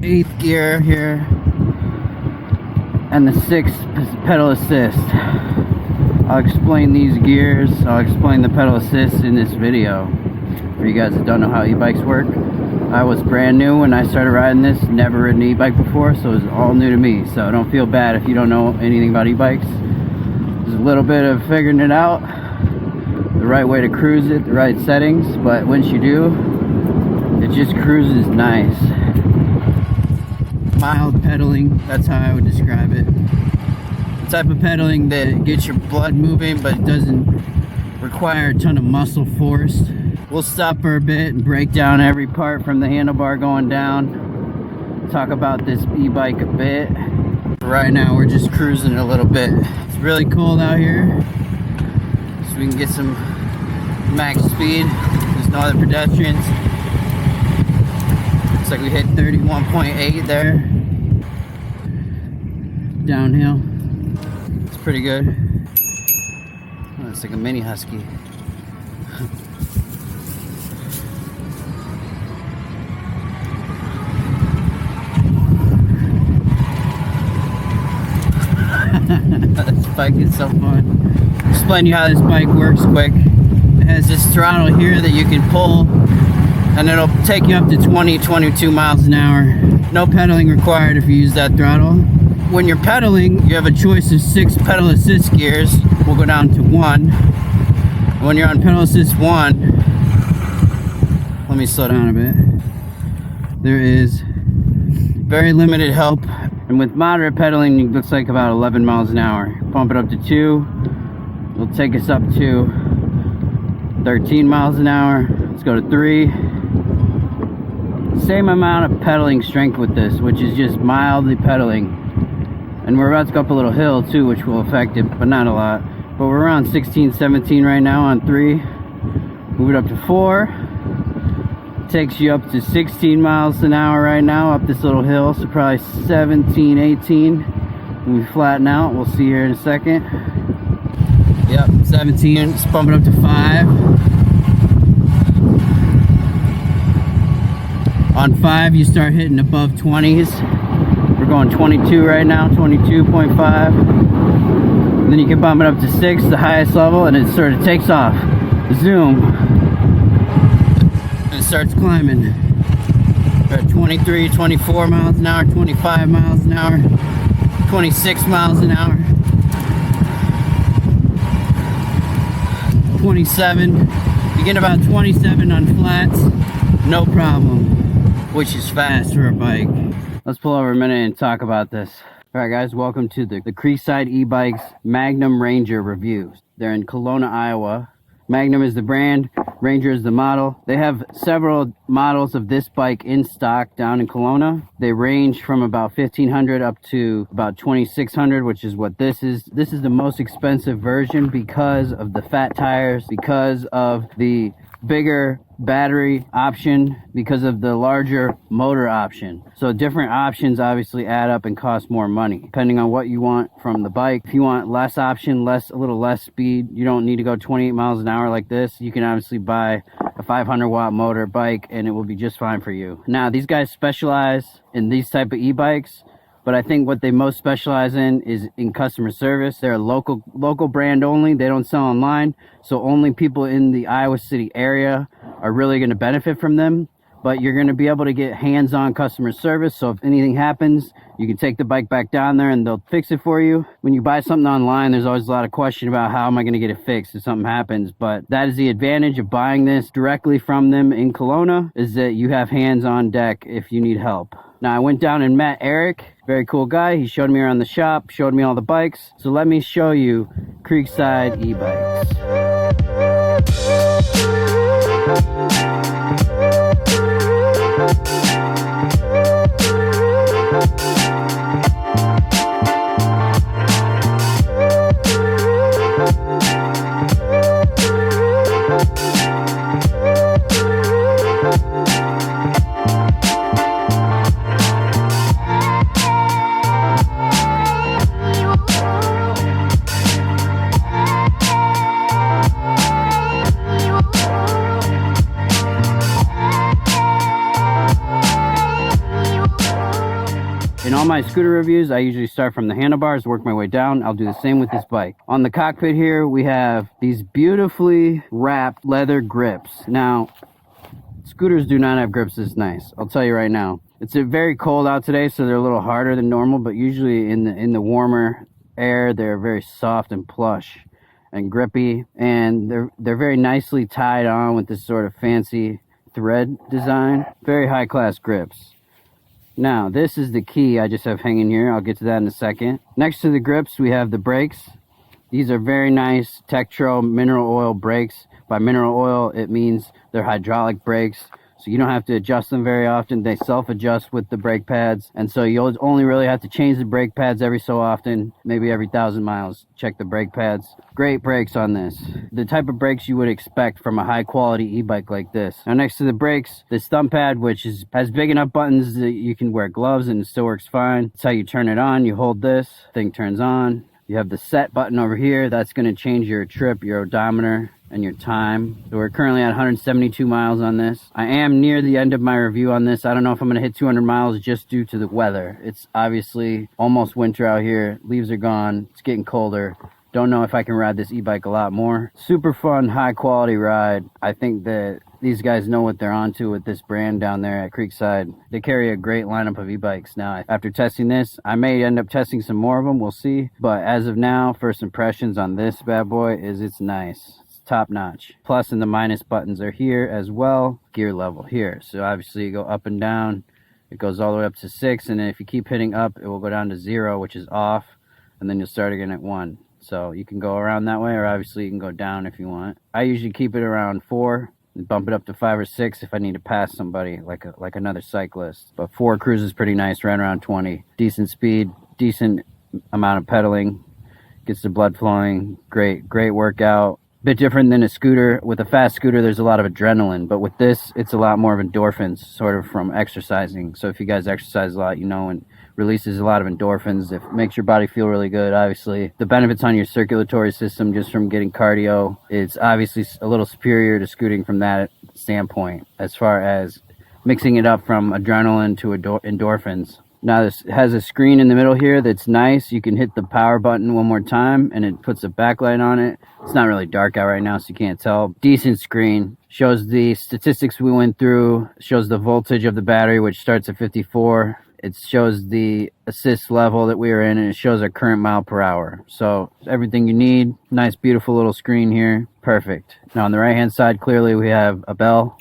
8th gear here and the 6th pedal assist. I'll explain these gears, I'll explain the pedal assist in this video for you guys that don't know how e-bikes work. I was brand new when I started riding this, never ridden an e-bike before, so it was all new to me. So don't feel bad if you don't know anything about e-bikes. There's a little bit of figuring it out, the right way to cruise it, the right settings, but once you do, it just cruises nice. Mild pedaling, that's how I would describe it. The type of pedaling that gets your blood moving but doesn't require a ton of muscle force. We'll stop for a bit and break down every part from the handlebar going down. Talk about this e-bike a bit. Right now we're just cruising a little bit. It's really cold out here, so we can get some max speed. There's no other pedestrians. Looks like we hit 31.8 there. Downhill. It's pretty good. Oh, it's like a mini husky. This bike is so fun. Explain to you how this bike works quick. It has this throttle here that you can pull and it'll take you up to 22 miles an hour. No pedaling required if you use that throttle. When you're pedaling, you have a choice of 6 pedal assist gears. We'll go down to 1. When you're on pedal assist 1, let me slow down a bit. There is very limited help. And with moderate pedaling, it looks like about 11 miles an hour. Pump it up to 2, it'll take us up to 13 miles an hour. Let's go to 3. Same amount of pedaling strength with this, which is just mildly pedaling. And we're about to go up a little hill too, which will affect it, but not a lot. But we're around 16, 17 right now on 3. Move it up to 4. Takes you up to 16 miles an hour right now up this little hill, so probably 17, 18. When we flatten out, we'll see here in a second. Yep, 17. Let's bump it up to 5. On 5, you start hitting above 20s. We're going 22 right now, 22.5. Then you can bump it up to 6, the highest level, and it sort of takes off. Zoom. Starts climbing. We're at 23, 24 miles an hour, 25 miles an hour, 26 miles an hour, 27. You get about 27 on flats, no problem, which is fast for a bike. Let's pull over a minute and talk about this. Alright guys, welcome to the Creekside e-bikes Magnum Ranger reviews. They're in Kelowna, Iowa. Magnum is the brand, Ranger is the model. They have several models of this bike in stock down in Kelowna. They range from about $1,500 up to about $2,600, which is what this is. This is the most expensive version because of the fat tires, because of the bigger battery option, because of the larger motor option. So different options obviously add up and cost more money depending on what you want from the bike. If you want less option, a little less speed, you don't need to go 28 miles an hour like this. You can obviously buy a 500 watt motor bike and it will be just fine for you. Now these guys specialize in these type of e-bikes, but I think what they most specialize in is in customer service. They're a local brand only. They don't sell online, so only people in the Iowa City area are really going to benefit from them. But you're going to be able to get hands-on customer service, so if anything happens, you can take the bike back down there and they'll fix it for you. When you buy something online, there's always a lot of question about how am I going to get it fixed if something happens, but that is the advantage of buying this directly from them in Kelowna, is that you have hands on deck if you need help. Now I went down and met Eric, very cool guy. He showed me around the shop, showed me all the bikes. So let me show you Creekside e-bikes. In all my scooter reviews, I usually start from the handlebars, work my way down. I'll do the same with this bike. On the cockpit here, we have these beautifully wrapped leather grips. Now, scooters do not have grips this nice. I'll tell you right now. It's very cold out today, so they're a little harder than normal, but usually in the warmer air, they're very soft and plush and grippy, and they're very nicely tied on with this sort of fancy thread design. Very high class grips. Now, this is the key I just have hanging here. I'll get to that in a second. Next to the grips, we have the brakes. These are very nice Tectro mineral oil brakes. By mineral oil, it means they're hydraulic brakes, so you don't have to adjust them very often. They self-adjust with the brake pads, and so you'll only really have to change the brake pads every so often, maybe every 1,000 miles. Check the brake pads. Great brakes on this. The type of brakes you would expect from a high-quality e-bike like this. Now, next to the brakes, this thumb pad, which has big enough buttons that you can wear gloves and it still works fine. That's how you turn it on. You hold this, thing turns on. You have the set button over here. That's going to change your trip, your odometer, and your time. So we're currently at 172 miles on this. I am near the end of my review on this. I don't know if I'm gonna hit 200 miles just due to the weather. It's obviously almost winter out here. Leaves are gone. It's getting colder. Don't know if I can ride this e-bike a lot more. Super fun, high quality ride. I think that these guys know what they're onto with this brand down there at Creekside. They carry a great lineup of e-bikes. Now, after testing this, I may end up testing some more of them. We'll see. But as of now, first impressions on this bad boy is it's nice. Top notch. Plus and the minus buttons are here as well. Gear level here. So obviously you go up and down. It goes all the way up to 6, and then if you keep hitting up, it will go down to 0, which is off, and then you'll start again at 1. So you can go around that way, or obviously you can go down if you want. I usually keep it around 4 and bump it up to 5 or 6 if I need to pass somebody like another cyclist. But 4 cruises pretty nice, right around 20. Decent speed, decent amount of pedaling, gets the blood flowing. Great workout. Bit different than a scooter. With a fast scooter, there's a lot of adrenaline, but with this, it's a lot more of endorphins, sort of from exercising. So if you guys exercise a lot, you know, and releases a lot of endorphins. It makes your body feel really good, obviously. The benefits on your circulatory system just from getting cardio is obviously a little superior to scooting from that standpoint, as far as mixing it up from adrenaline to endorphins. Now this has a screen in the middle here that's nice. You can hit the power button one more time and it puts a backlight on it. It's not really dark out right now, so you can't tell. Decent screen. Shows the statistics we went through. Shows the voltage of the battery, which starts at 54. It shows the assist level that we are in, and it shows our current mile per hour. So everything you need. Nice, beautiful little screen here. Perfect. Now on the right hand side, clearly we have a bell.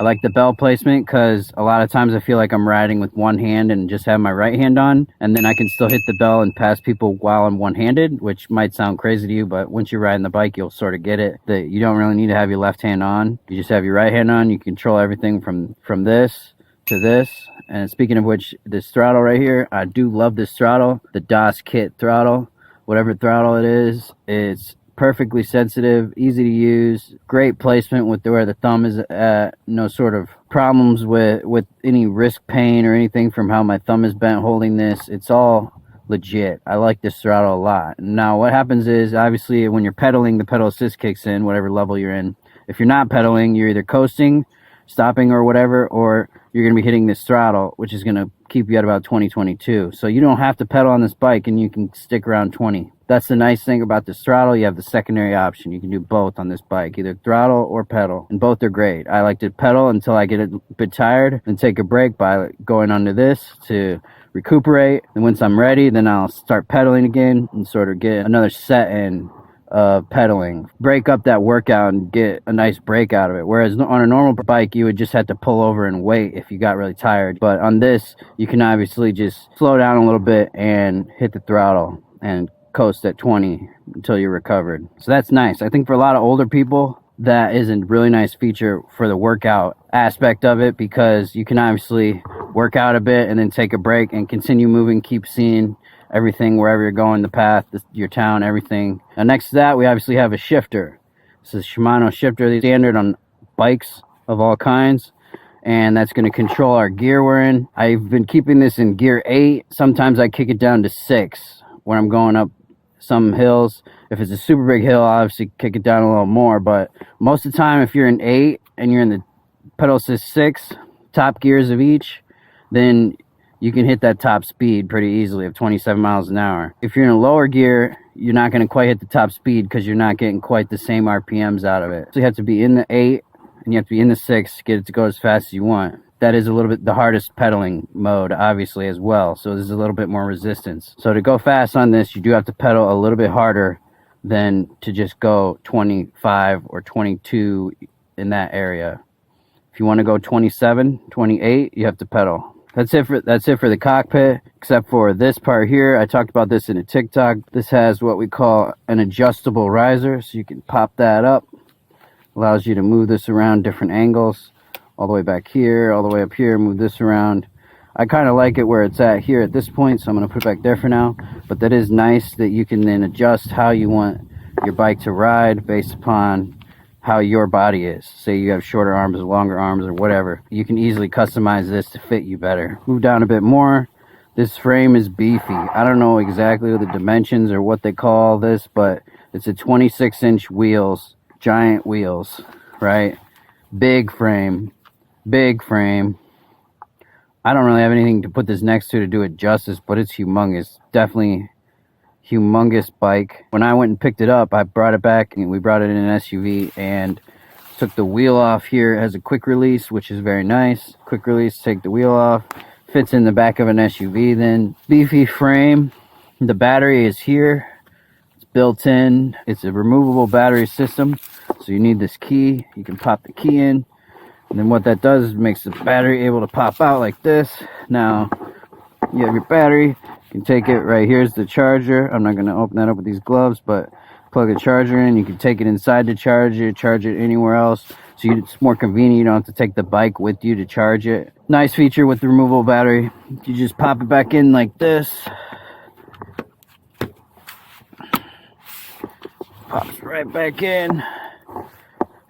I like the bell placement because a lot of times I feel like I'm riding with one hand and just have my right hand on, and then I can still hit the bell and pass people while I'm one-handed, which might sound crazy to you, but once you're riding the bike, you'll sort of get it, that you don't really need to have your left hand on. You just have your right hand on. You control everything from this to this. And speaking of which, this throttle right here, I do love this throttle, the DOS Kit throttle. Whatever throttle it is, it's perfectly sensitive, easy to use, great placement with where the thumb is at. No sort of problems with any wrist pain or anything from how my thumb is bent holding this. It's all legit. I like this throttle a lot. Now what happens is, obviously when you're pedaling, the pedal assist kicks in, whatever level you're in. If you're not pedaling, you're either coasting, stopping or whatever, or you're going to be hitting this throttle, which is going to keep you at about 20-22. So you don't have to pedal on this bike and you can stick around 20. That's the nice thing about this throttle. You have the secondary option. You can do both on this bike, either throttle or pedal, and both are great. I like to pedal until I get a bit tired and take a break by going onto this to recuperate. And once I'm ready, then I'll start pedaling again and sort of get another set in pedaling, break up that workout and get a nice break out of it. Whereas on a normal bike, you would just have to pull over and wait if you got really tired. But on this, you can obviously just slow down a little bit and hit the throttle and coast at 20 until you're recovered. So that's nice. I think for a lot of older people, that is a really nice feature for the workout aspect of it, because you can obviously work out a bit and then take a break and continue moving, keep seeing everything wherever you're going, the path, your town, everything. Now next to that, we obviously have a shifter. This is Shimano shifter, the standard on bikes of all kinds, and that's going to control our gear we're in. I've been keeping this in gear 8. Sometimes I kick it down to 6 when I'm going up some hills. If it's a super big hill, I'll obviously kick it down a little more, but most of the time, if you're in 8 and you're in the pedal assist 6, top gears of each, then you can hit that top speed pretty easily of 27 miles an hour. If you're in a lower gear, you're not going to quite hit the top speed because you're not getting quite the same RPMs out of it. So you have to be in the 8 and you have to be in the 6 to get it to go as fast as you want. That is a little bit the hardest pedaling mode, obviously, as well. So there's a little bit more resistance. So to go fast on this, you do have to pedal a little bit harder than to just go 25 or 22 in that area. If you want to go 27, 28, you have to pedal. That's it for the cockpit, except for this part here. I talked about this in a TikTok. This has what we call an adjustable riser, so you can pop that up. Allows you to move this around different angles, all the way back here, all the way up here, move this around. I kind of like it where it's at here at this point, so I'm going to put it back there for now. But that is nice that you can then adjust how you want your bike to ride based upon how your body is. Say you have shorter arms or longer arms or whatever. You can easily customize this to fit you better. Move down a bit more. This frame is beefy. I don't know exactly the dimensions or what they call this, but it's a 26-inch wheels, giant wheels, right? Big frame. Big frame. I don't really have anything to put this next to do it justice, but it's humongous. Definitely humongous bike. When I went and picked it up, I brought it back and we brought it in an SUV and took the wheel off here. It has a quick release, which is very nice. Quick release, take the wheel off. Fits in the back of an SUV then. Beefy frame. The battery is here. It's built in. It's a removable battery system. So you need this key. You can pop the key in. And then what that does is makes the battery able to pop out like this. Now, you have your battery. You can take it right here's the charger. I'm not going to open that up with these gloves, but plug a charger in. You can take it inside the charger, charge it anywhere else. So it's more convenient. You don't have to take the bike with you to charge it. Nice feature with the removable battery. You just pop it back in like this. Pops right back in.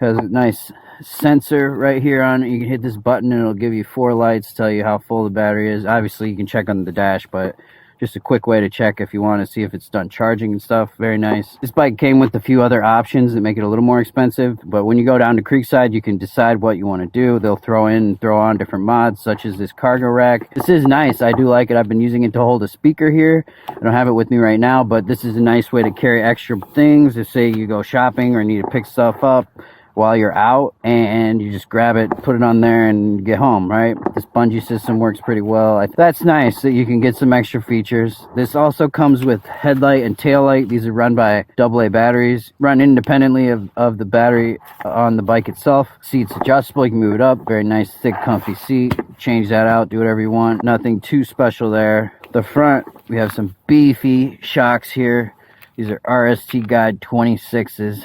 Has a nice sensor right here on it. You can hit this button and it'll give you 4 lights, tell you how full the battery is. Obviously you can check on the dash, but just a quick way to check if you want to see if it's done charging and stuff. Very nice. This bike came with a few other options that make it a little more expensive, but when you go down to Creekside, you can decide what you want to do. They'll throw on different mods, such as this cargo rack. This is nice. I do like it. I've been using it to hold a speaker here. I don't have it with me right now, but this is a nice way to carry extra things. If say you go shopping or need to pick stuff up while you're out, and you just grab it, put it on there and get home, right? This bungee system works pretty well. That's nice that you can get some extra features. This also comes with headlight and tail light. These are run by AA batteries, run independently of the battery on the bike itself. Seat's adjustable, you can move it up. Very nice, thick, comfy seat. Change that out, do whatever you want. Nothing too special there. The front, we have some beefy shocks here. These are RST Guide 26s.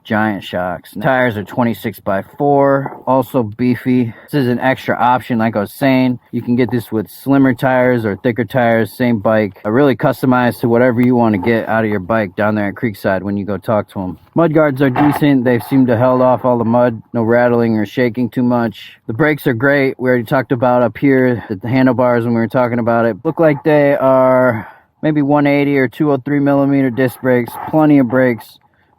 Giant shocks. Tires are 26x4, also beefy. This is an extra option, like I was saying. You can get this with slimmer tires or thicker tires, same bike. Really customized to whatever you want to get out of your bike down there at Creekside when you go talk to them. Mud guards are decent. They seem to held off all the mud. No rattling or shaking too much. The brakes are great. We already talked about up here the handlebars when we were talking about it. Look like they are maybe 180 or 203 millimeter disc brakes.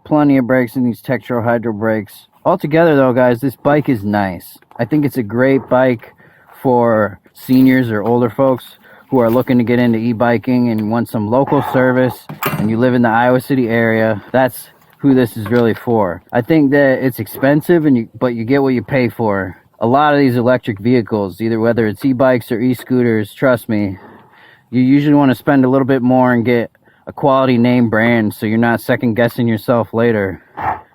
Plenty of brakes in these Tectro hydro brakes. Altogether though, guys, this bike is nice. I think it's a great bike for seniors or older folks who are looking to get into e-biking and want some local service, and you live in the Iowa City area. That's who this is really for. I think that it's expensive, but you get what you pay for. A lot of these electric vehicles, whether it's e-bikes or e-scooters, trust me, you usually want to spend a little bit more and get a quality name brand, so you're not second guessing yourself later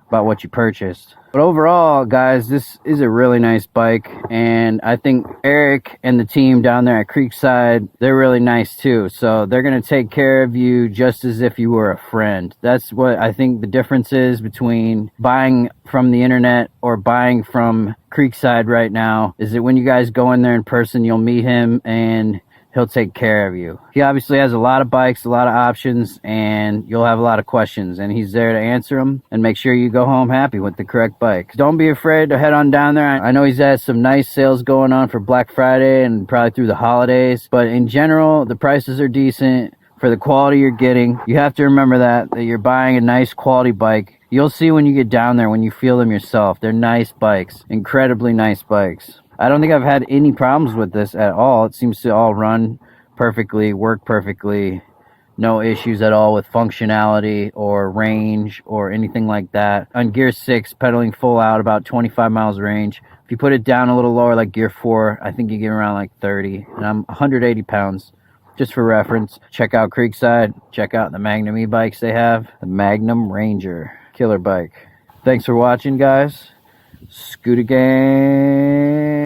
about what you purchased. But overall, guys, this is a really nice bike, and I think Eric and the team down there at Creekside, they're really nice too. So they're going to take care of you just as if you were a friend. That's what I think the difference is between buying from the internet or buying from Creekside right now, is that when you guys go in there in person, you'll meet him and he'll take care of you. He obviously has a lot of bikes, a lot of options, and you'll have a lot of questions, and he's there to answer them and make sure you go home happy with the correct bike. Don't be afraid to head on down there. I know he's had some nice sales going on for Black Friday and probably through the holidays, but in general, the prices are decent for the quality you're getting. You have to remember that you're buying a nice quality bike. You'll see when you get down there, when you feel them yourself. They're nice bikes, incredibly nice bikes. I don't think I've had any problems with this at all. It seems to all run perfectly, work perfectly. No issues at all with functionality or range or anything like that. On gear 6, pedaling full out, about 25 miles range. If you put it down a little lower, like gear 4, I think you get around like 30. And I'm 180 pounds. Just for reference, check out Creekside. Check out the Magnum e-bikes they have. The Magnum Ranger. Killer bike. Thanks for watching, guys. Scooter gang.